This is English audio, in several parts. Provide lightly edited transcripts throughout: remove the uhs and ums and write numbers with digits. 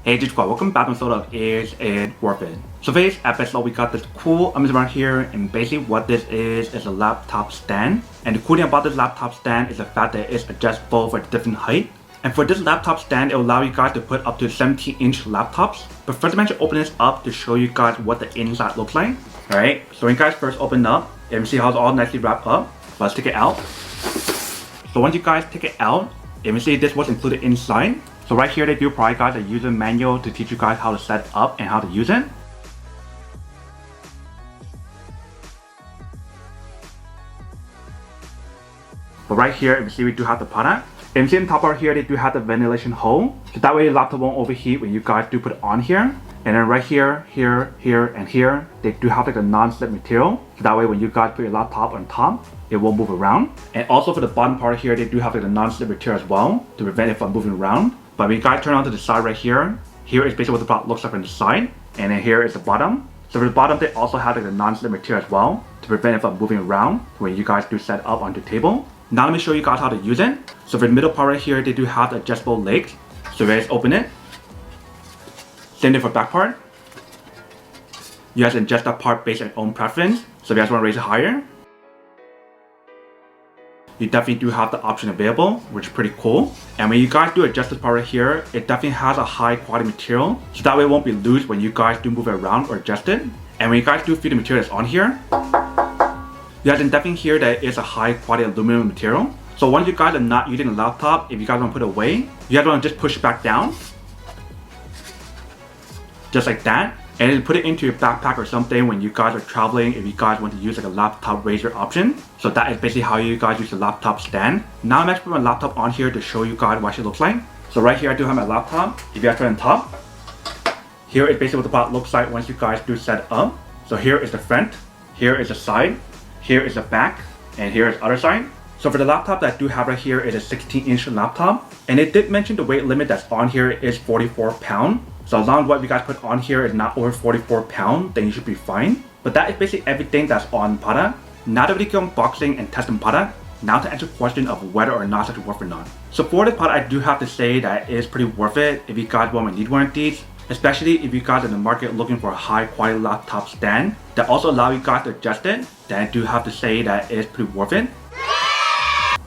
Hey G-Squad, welcome back to episode of Is It Worth It? So today's episode we got this cool image around here, and basically what this is a laptop stand. And the cool thing about this laptop stand is the fact that it's adjustable for different height. And for this laptop stand, it will allow you guys to put up to 17-inch laptops. But first I'm going to open this up to show you guys what the inside looks like. Alright, so when you guys first open it up, you can see how it's all nicely wrapped up. Let's take it out. So once you guys take it out, you can see this was included inside. So right here they do provide guys a user manual to teach you guys how to set it up and how to use it. But right here you can see we do have the product. And see in the top part here they do have the ventilation hole. So that way your laptop won't overheat when you guys do put it on here. And then right here, here, and here, they do have like a non-slip material. So that way when you guys put your laptop on top, it won't move around. And also for the bottom part here, they do have like a non-slip material as well to prevent it from moving around. But when you guys turn on to the side right here, here is basically what the product looks like on the side. And then here is the bottom. So for the bottom, they also have like a non-slip material as well to prevent it from moving around when you guys do set it up on the table. Now let me show you guys how to use it. So for the middle part right here, they do have the adjustable legs. So let's open it. Same thing for back part. You guys can adjust that part based on your own preference. So if you guys want to raise it higher, you definitely do have the option available, which is pretty cool. And when you guys do adjust this part right here, it definitely has a high quality material. So that way it won't be loose when you guys do move it around or adjust it. And when you guys do feel the material that's on here, you guys can definitely hear that it's a high quality aluminum material. So once you guys are not using the laptop, if you guys want to put it away, you guys want to just push it back down. Just like that. And then put it into your backpack or something when you guys are traveling, if you guys want to use like a laptop raiser option. So that is basically how you guys use the laptop stand. Now I'm actually putting my laptop on here to show you guys what it looks like. So right here I do have my laptop. If you guys turn on top, here is basically what the product looks like once you guys do set it up. So here is the front, here is the side, here is the back, and here is the other side. So for the laptop that I do have right here is a 16-inch laptop. And it did mention the weight limit that's on here is 44 pounds. So as long as what you guys put on here is not over 44 pounds, then you should be fine. But that is basically everything that's on product. Now that we go unboxing and testing product, now to answer the question of whether or not it's worth it or not. So for this product, I do have to say that it is pretty worth it if you guys want to need one of these. Especially if you guys are in the market looking for a high quality laptop stand that also allow you guys to adjust it, then I do have to say that it is pretty worth it.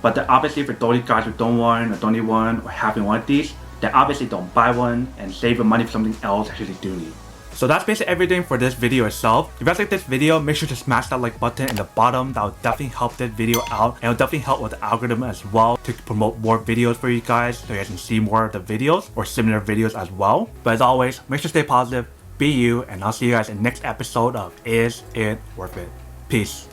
But then obviously for those guys who don't want or don't need one or having one of these, then obviously don't buy one and save your money for something else that you actually do need. So that's basically everything for this video itself. If you guys like this video, make sure to smash that like button in the bottom. That will definitely help this video out, and it will definitely help with the algorithm as well to promote more videos for you guys so you guys can see more of the videos or similar videos as well. But as always, make sure to stay positive, be you, and I'll see you guys in the next episode of Is It Worth It? Peace.